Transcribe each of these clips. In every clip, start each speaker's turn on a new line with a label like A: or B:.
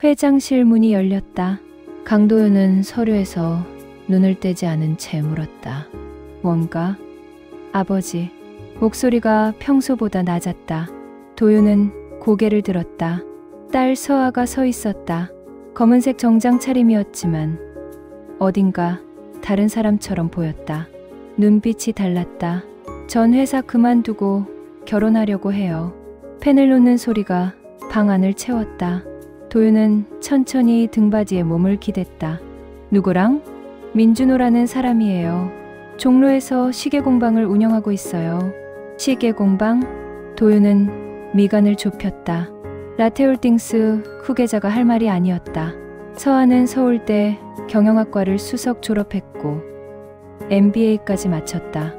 A: 회장실 문이 열렸다. 강도윤은 서류에서 눈을 떼지 않은 채 물었다. 뭔가? 아버지. 목소리가 평소보다 낮았다. 도윤은 고개를 들었다. 딸 서아가 서 있었다. 검은색 정장 차림이었지만 어딘가 다른 사람처럼 보였다. 눈빛이 달랐다. 전 회사 그만두고 결혼하려고 해요. 펜을 놓는 소리가 방 안을 채웠다. 도윤은 천천히 등받이에 몸을 기댔다. 누구랑? 민준호라는 사람이에요. 종로에서 시계 공방을 운영하고 있어요. 시계 공방? 도윤은 미간을 좁혔다. 라테홀딩스 후계자가 할 말이 아니었다. 서아는 서울대 경영학과를 수석 졸업했고 MBA까지 마쳤다.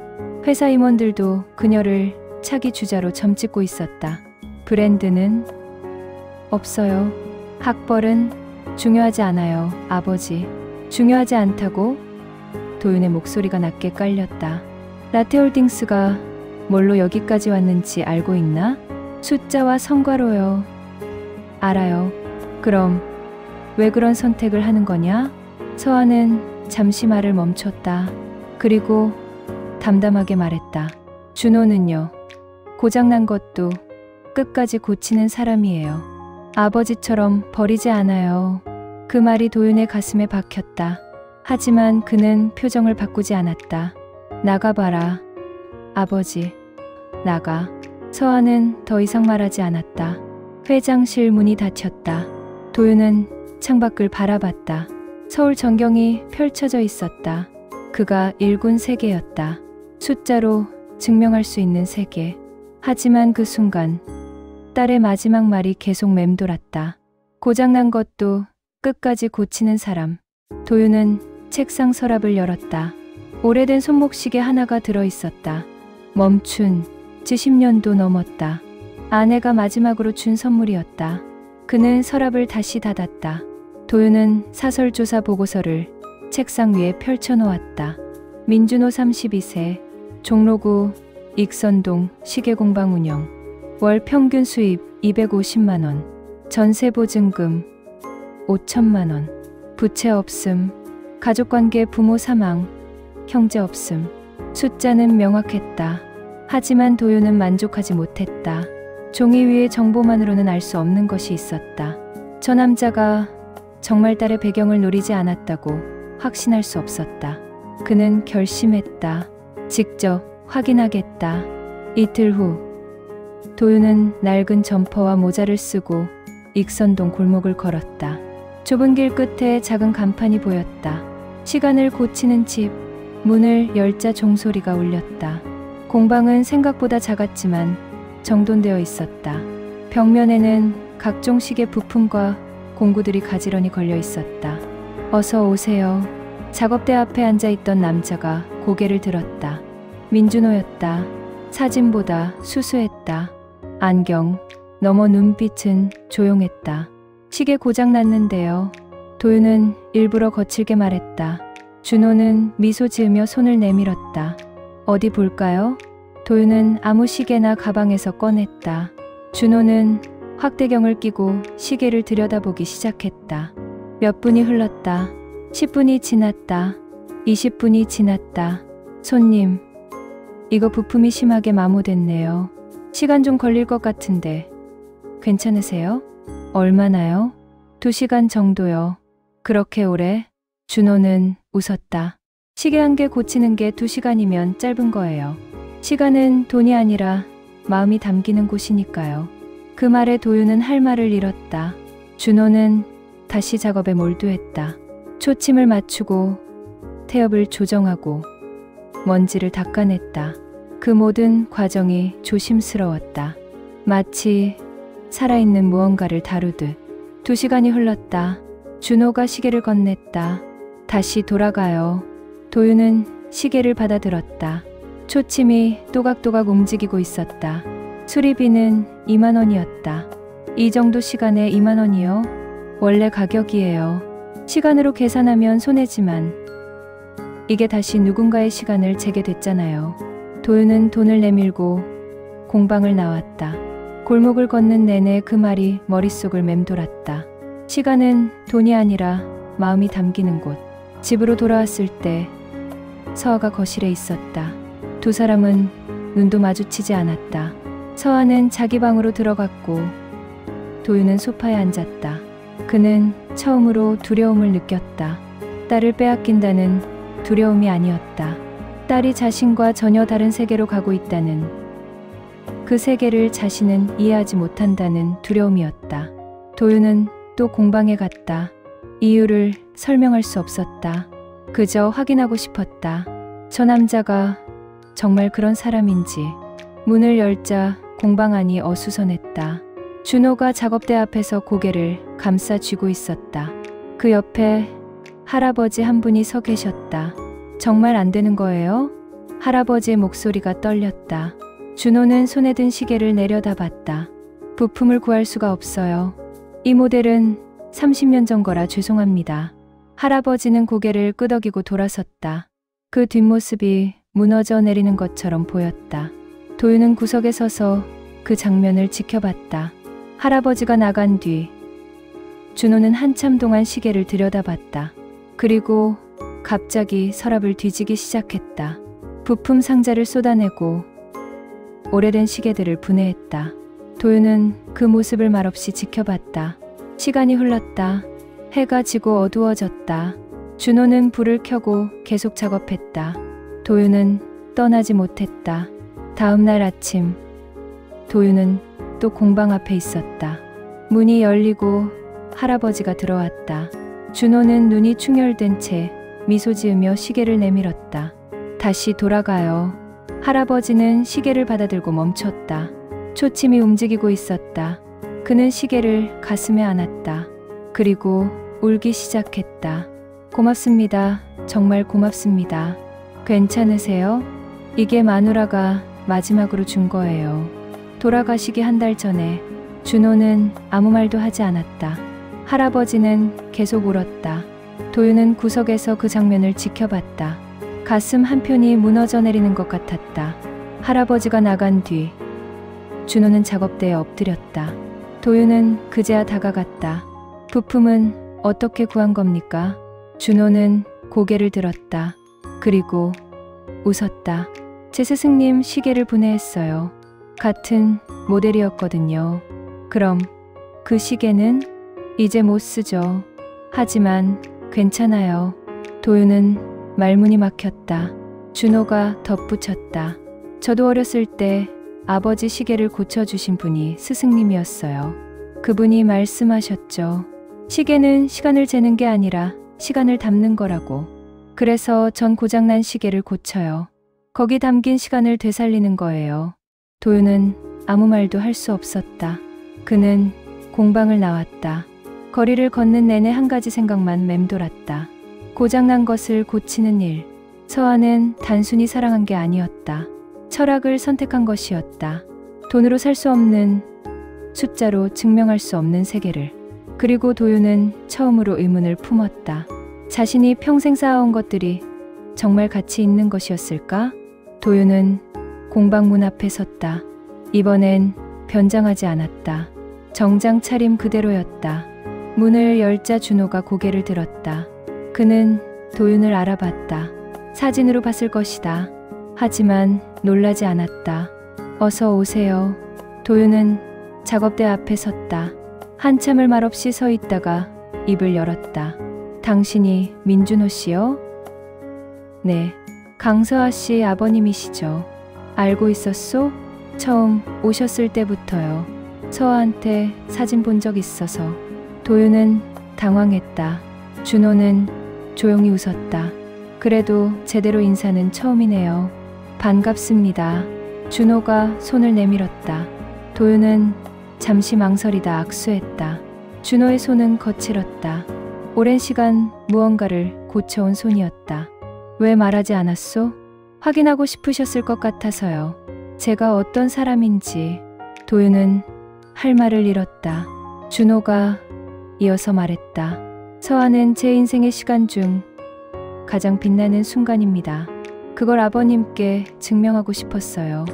A: 회사 임원들도 그녀를 차기 주자로 점찍고 있었다. 브랜드는? 없어요. 학벌은 중요하지 않아요, 아버지. 중요하지 않다고? 도윤의 목소리가 낮게 깔렸다. 라테홀딩스가 뭘로 여기까지 왔는지 알고 있나? 숫자와 성과로요. 알아요. 그럼 왜 그런 선택을 하는 거냐? 서아는 잠시 말을 멈췄다. 그리고 담담하게 말했다. 준호는요. 고장난 것도 끝까지 고치는 사람이에요. 아버지처럼 버리지 않아요. 그 말이 도윤의 가슴에 박혔다. 하지만 그는 표정을 바꾸지 않았다. 나가봐라. 아버지. 나가. 서아는 더 이상 말하지 않았다. 회장실 문이 닫혔다. 도윤은 창밖을 바라봤다. 서울 전경이 펼쳐져 있었다. 그가 일군 세계였다. 숫자로 증명할 수 있는 세계. 하지만 그 순간 딸의 마지막 말이 계속 맴돌았다. 고장난 것도 끝까지 고치는 사람. 도윤은 책상 서랍을 열었다. 오래된 손목시계 하나가 들어있었다. 멈춘 지 10년도 넘었다. 아내가 마지막으로 준 선물이었다. 그는 서랍을 다시 닫았다. 도윤은 사설조사 보고서를 책상 위에 펼쳐놓았다. 민준호 32세, 종로구 익선동 시계공방 운영, 월 평균 수입 250만원, 전세보증금 5천만원, 부채 없음, 가족관계 부모 사망, 형제 없음. 숫자는 명확했다. 하지만 도윤은 만족하지 못했다. 종이 위의 정보만으로는 알 수 없는 것이 있었다. 저 남자가 정말 딸의 배경을 노리지 않았다고 확신할 수 없었다. 그는 결심했다. 직접 확인하겠다. 이틀 후 도윤은 낡은 점퍼와 모자를 쓰고 익선동 골목을 걸었다. 좁은 길 끝에 작은 간판이 보였다. 시간을 고치는 집. 문을 열자 종소리가 울렸다. 공방은 생각보다 작았지만 정돈되어 있었다. 벽면에는 각종 시계 부품과 공구들이 가지런히 걸려 있었다. 어서 오세요. 작업대 앞에 앉아있던 남자가 고개를 들었다. 민준호였다. 사진보다 수수했다. 안경, 너머 눈빛은 조용했다. 시계 고장 났는데요. 도윤은 일부러 거칠게 말했다. 준호는 미소 지으며 손을 내밀었다. 어디 볼까요? 도윤은 아무 시계나 가방에서 꺼냈다. 준호는 확대경을 끼고 시계를 들여다보기 시작했다. 몇 분이 흘렀다. 10분이 지났다. 20분이 지났다. 손님, 이거 부품이 심하게 마모됐네요. 시간 좀 걸릴 것 같은데 괜찮으세요? 얼마나요? 2시간 정도요. 그렇게 오래? 준호는 웃었다. 시계 한 개 고치는 게 2시간이면 짧은 거예요. 시간은 돈이 아니라 마음이 담기는 곳이니까요. 그 말에 도윤은 할 말을 잃었다. 준호는 다시 작업에 몰두했다. 초침을 맞추고 태엽을 조정하고 먼지를 닦아냈다. 그 모든 과정이 조심스러웠다. 마치 살아있는 무언가를 다루듯. 2시간이 흘렀다. 준호가 시계를 건넸다. 다시 돌아가요. 도윤은 시계를 받아들었다. 초침이 또각또각 움직이고 있었다. 수리비는 2만 원이었다. 이 정도 시간에 2만 원이요? 원래 가격이에요. 시간으로 계산하면 손해지만 이게 다시 누군가의 시간을 재게 됐잖아요. 도윤은 돈을 내밀고 공방을 나왔다. 골목을 걷는 내내 그 말이 머릿속을 맴돌았다. 시간은 돈이 아니라 마음이 담기는 곳. 집으로 돌아왔을 때 서아가 거실에 있었다. 두 사람은 눈도 마주치지 않았다. 서아는 자기 방으로 들어갔고 도윤은 소파에 앉았다. 그는 처음으로 두려움을 느꼈다. 딸을 빼앗긴다는 두려움이 아니었다. 딸이 자신과 전혀 다른 세계로 가고 있다는, 그 세계를 자신은 이해하지 못한다는 두려움이었다. 도윤은 또 공방에 갔다. 이유를 설명할 수 없었다. 그저 확인하고 싶었다. 저 남자가 정말 그런 사람인지. 문을 열자 공방 안이 어수선했다. 준호가 작업대 앞에서 고개를 감싸 쥐고 있었다. 그 옆에 할아버지 한 분이 서 계셨다. 정말 안 되는 거예요? 할아버지의 목소리가 떨렸다. 준호는 손에 든 시계를 내려다봤다. 부품을 구할 수가 없어요. 이 모델은 30년 전 거라 죄송합니다. 할아버지는 고개를 끄덕이고 돌아섰다. 그 뒷모습이 무너져 내리는 것처럼 보였다. 도윤은 구석에 서서 그 장면을 지켜봤다. 할아버지가 나간 뒤 준호는 한참 동안 시계를 들여다봤다. 그리고 갑자기 서랍을 뒤지기 시작했다. 부품 상자를 쏟아내고 오래된 시계들을 분해했다. 도윤은 그 모습을 말없이 지켜봤다. 시간이 흘렀다. 해가 지고 어두워졌다. 준호는 불을 켜고 계속 작업했다. 도윤은 떠나지 못했다. 다음 날 아침, 도윤은 또 공방 앞에 있었다. 문이 열리고 할아버지가 들어왔다. 준호는 눈이 충혈된 채 미소 지으며 시계를 내밀었다. 다시 돌아가요. 할아버지는 시계를 받아들고 멈췄다. 초침이 움직이고 있었다. 그는 시계를 가슴에 안았다. 그리고 울기 시작했다. 고맙습니다. 정말 고맙습니다. 괜찮으세요? 이게 마누라가 마지막으로 준 거예요. 돌아가시기 한 달 전에. 준호는 아무 말도 하지 않았다. 할아버지는 계속 울었다. 도윤은 구석에서 그 장면을 지켜봤다. 가슴 한편이 무너져 내리는 것 같았다. 할아버지가 나간 뒤 준호는 작업대에 엎드렸다. 도윤은 그제야 다가갔다. 부품은 어떻게 구한 겁니까? 준호는 고개를 들었다. 그리고 웃었다. 제 스승님 시계를 분해했어요. 같은 모델이었거든요. 그럼 그 시계는 이제 못 쓰죠. 하지만 괜찮아요. 도윤은 말문이 막혔다. 준호가 덧붙였다. 저도 어렸을 때 아버지 시계를 고쳐주신 분이 스승님이었어요. 그분이 말씀하셨죠. 시계는 시간을 재는 게 아니라 시간을 담는 거라고. 그래서 전 고장난 시계를 고쳐요. 거기 담긴 시간을 되살리는 거예요. 도윤은 아무 말도 할 수 없었다. 그는 공방을 나왔다. 거리를 걷는 내내 한 가지 생각만 맴돌았다. 고장난 것을 고치는 일. 서아는 단순히 사랑한 게 아니었다. 철학을 선택한 것이었다. 돈으로 살 수 없는, 숫자로 증명할 수 없는 세계를. 그리고 도윤은 처음으로 의문을 품었다. 자신이 평생 쌓아온 것들이 정말 가치 있는 것이었을까? 도윤은 공방 문 앞에 섰다. 이번엔 변장하지 않았다. 정장 차림 그대로였다. 문을 열자 준호가 고개를 들었다. 그는 도윤을 알아봤다. 사진으로 봤을 것이다. 하지만 놀라지 않았다. 어서 오세요. 도윤은 작업대 앞에 섰다. 한참을 말없이 서 있다가 입을 열었다. 당신이 민준호 씨요? 네, 강서아 씨 아버님이시죠. 알고 있었소? 처음 오셨을 때부터요. 서아한테 사진 본 적 있어서. 도윤은 당황했다. 준호는 조용히 웃었다. 그래도 제대로 인사는 처음이네요. 반갑습니다. 준호가 손을 내밀었다. 도윤은 잠시 망설이다 악수했다. 준호의 손은 거칠었다. 오랜 시간 무언가를 고쳐온 손이었다. 왜 말하지 않았소? 확인하고 싶으셨을 것 같아서요. 제가 어떤 사람인지. 도윤은 할 말을 잃었다. 준호가 이어서 말했다. 서아는 제 인생의 시간 중 가장 빛나는 순간입니다. 그걸 아버님께 증명하고 싶었어요.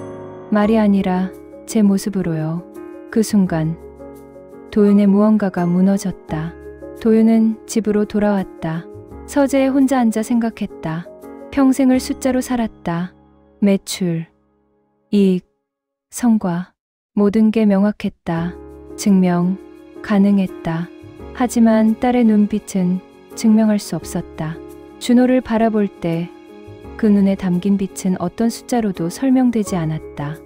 A: 말이 아니라 제 모습으로요. 그 순간 도윤의 무언가가 무너졌다. 도윤은 집으로 돌아왔다. 서재에 혼자 앉아 생각했다. 평생을 숫자로 살았다. 매출, 이익, 성과, 모든 게 명확했다. 증명 가능했다. 하지만 딸의 눈빛은 증명할 수 없었다. 준호를 바라볼 때 그 눈에 담긴 빛은 어떤 숫자로도 설명되지 않았다.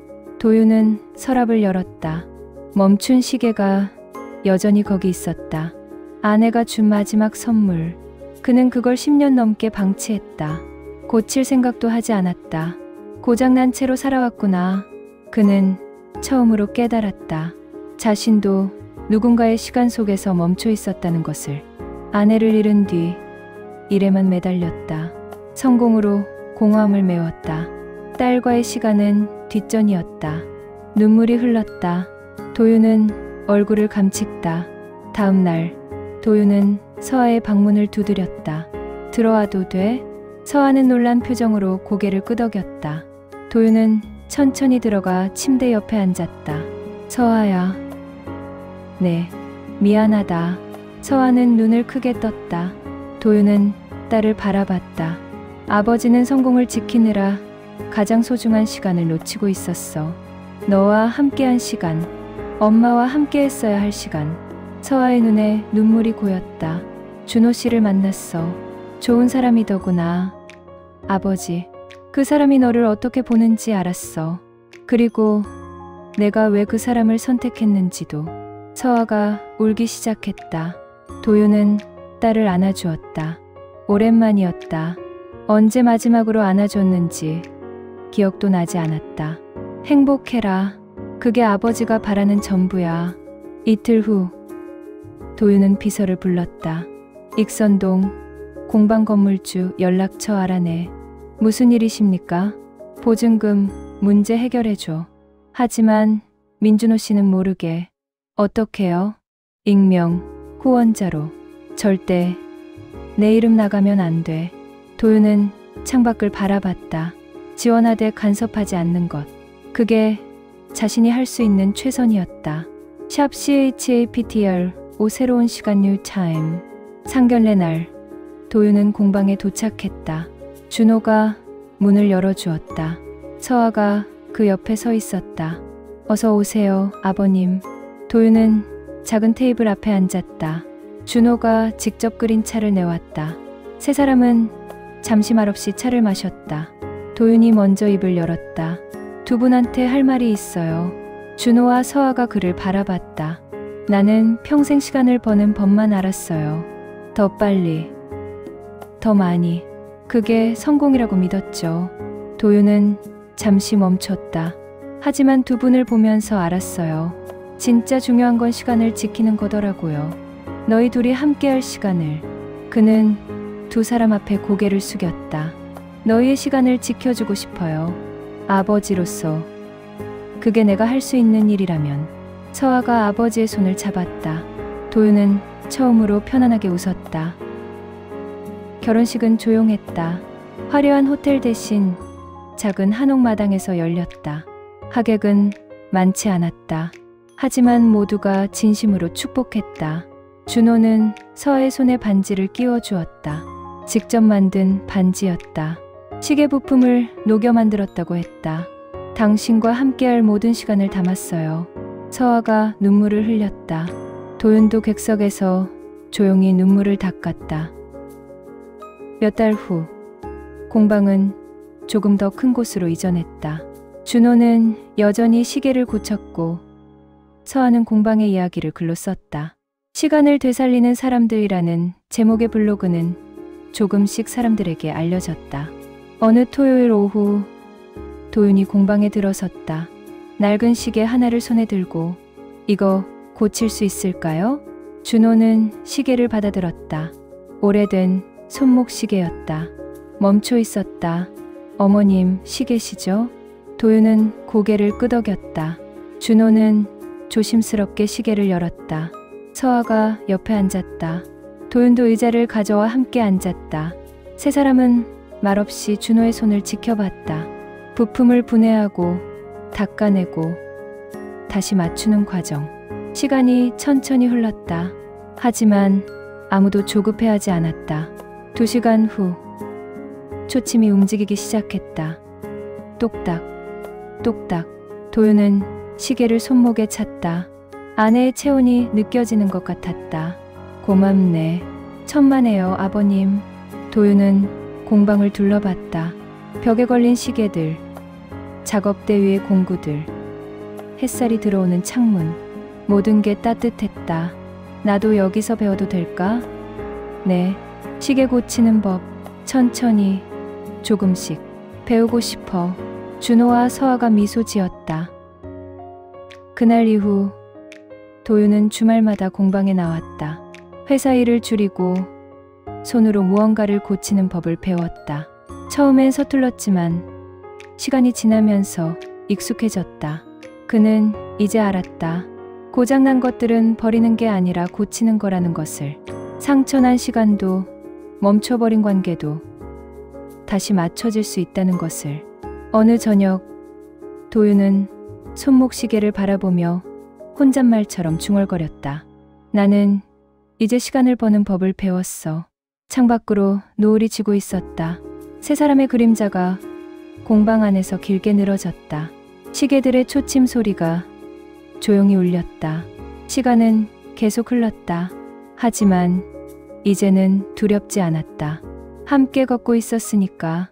A: 도윤은 서랍을 열었다. 멈춘 시계가 여전히 거기 있었다. 아내가 준 마지막 선물. 그는 그걸 10년 넘게 방치했다. 고칠 생각도 하지 않았다. 고장난 채로 살아왔구나. 그는 처음으로 깨달았다. 자신도 누군가의 시간 속에서 멈춰 있었다는 것을. 아내를 잃은 뒤 일에만 매달렸다. 성공으로 공허함을 메웠다. 딸과의 시간은 뒷전이었다. 눈물이 흘렀다. 도윤은 얼굴을 감측다. 다음 날 도윤은 서아의 방문을 두드렸다. 들어와도 돼? 서아는 놀란 표정으로 고개를 끄덕였다. 도윤은 천천히 들어가 침대 옆에 앉았다. 서아야. 네, 미안하다. 서아는 눈을 크게 떴다. 도윤은 딸을 바라봤다. 아버지는 성공을 지키느라 가장 소중한 시간을 놓치고 있었어. 너와 함께한 시간, 엄마와 함께했어야 할 시간. 서아의 눈에 눈물이 고였다. 준호 씨를 만났어. 좋은 사람이더구나. 아버지, 그 사람이 너를 어떻게 보는지 알았어. 그리고 내가 왜 그 사람을 선택했는지도. 서아가 울기 시작했다. 도윤은 딸을 안아주었다. 오랜만이었다. 언제 마지막으로 안아줬는지 기억도 나지 않았다. 행복해라. 그게 아버지가 바라는 전부야. 이틀 후 도윤은 비서를 불렀다. 익선동 공방 건물주 연락처 알아내. 무슨 일이십니까? 보증금 문제 해결해줘. 하지만 민준호 씨는 모르게. 어떻게요? 익명, 후원자로. 절대 내 이름 나가면 안 돼. 도윤은 창밖을 바라봤다. 지원하되 간섭하지 않는 것. 그게 자신이 할 수 있는 최선이었다. 샵 CHAPTR 5 새로운 시간 뉴 타임. 상견례 날 도윤은 공방에 도착했다. 준호가 문을 열어주었다. 서아가 그 옆에 서 있었다. 어서 오세요, 아버님. 도윤은 작은 테이블 앞에 앉았다. 준호가 직접 끓인 차를 내왔다. 세 사람은 잠시 말없이 차를 마셨다. 도윤이 먼저 입을 열었다. 두 분한테 할 말이 있어요. 준호와 서아가 그를 바라봤다. 나는 평생 시간을 버는 법만 알았어요. 더 빨리, 더 많이. 그게 성공이라고 믿었죠. 도윤은 잠시 멈췄다. 하지만 두 분을 보면서 알았어요. 진짜 중요한 건 시간을 지키는 거더라고요. 너희 둘이 함께할 시간을. 그는 두 사람 앞에 고개를 숙였다. 너희의 시간을 지켜주고 싶어요. 아버지로서. 그게 내가 할 수 있는 일이라면. 서아가 아버지의 손을 잡았다. 도윤은 처음으로 편안하게 웃었다. 결혼식은 조용했다. 화려한 호텔 대신 작은 한옥마당에서 열렸다. 하객은 많지 않았다. 하지만 모두가 진심으로 축복했다. 준호는 서아의 손에 반지를 끼워주었다. 직접 만든 반지였다. 시계 부품을 녹여 만들었다고 했다. 당신과 함께할 모든 시간을 담았어요. 서아가 눈물을 흘렸다. 도윤도 객석에서 조용히 눈물을 닦았다. 몇 달 후, 공방은 조금 더 큰 곳으로 이전했다. 준호는 여전히 시계를 고쳤고, 서아는 공방의 이야기를 글로 썼다. 시간을 되살리는 사람들이라는 제목의 블로그는 조금씩 사람들에게 알려졌다. 어느 토요일 오후 도윤이 공방에 들어섰다. 낡은 시계 하나를 손에 들고 이거 고칠 수 있을까요? 준호는 시계를 받아들었다. 오래된 손목 시계였다. 멈춰 있었다. 어머님 시계시죠? 도윤은 고개를 끄덕였다. 준호는 조심스럽게 시계를 열었다. 서아가 옆에 앉았다. 도윤도 의자를 가져와 함께 앉았다. 세 사람은 말없이 준호의 손을 지켜봤다. 부품을 분해하고 닦아내고 다시 맞추는 과정. 시간이 천천히 흘렀다. 하지만 아무도 조급해하지 않았다. 2시간 후 초침이 움직이기 시작했다. 똑딱, 똑딱. 도윤은 시계를 손목에 찼다. 아내의 체온이 느껴지는 것 같았다. 고맙네. 천만에요, 아버님. 도윤은 공방을 둘러봤다. 벽에 걸린 시계들, 작업대 위의 공구들, 햇살이 들어오는 창문, 모든 게 따뜻했다. 나도 여기서 배워도 될까? 네. 시계 고치는 법, 천천히, 조금씩 배우고 싶어. 준호와 서아가 미소 지었다. 그날 이후 도윤은 주말마다 공방에 나왔다. 회사 일을 줄이고 손으로 무언가를 고치는 법을 배웠다. 처음엔 서툴렀지만 시간이 지나면서 익숙해졌다. 그는 이제 알았다. 고장난 것들은 버리는 게 아니라 고치는 거라는 것을. 상처난 시간도 멈춰버린 관계도 다시 맞춰질 수 있다는 것을. 어느 저녁 도윤은 손목 시계를 바라보며 혼잣말처럼 중얼거렸다. 나는 이제 시간을 버는 법을 배웠어. 창밖으로 노을이 지고 있었다. 세 사람의 그림자가 공방 안에서 길게 늘어졌다. 시계들의 초침 소리가 조용히 울렸다. 시간은 계속 흘렀다. 하지만 이제는 두렵지 않았다. 함께 걷고 있었으니까.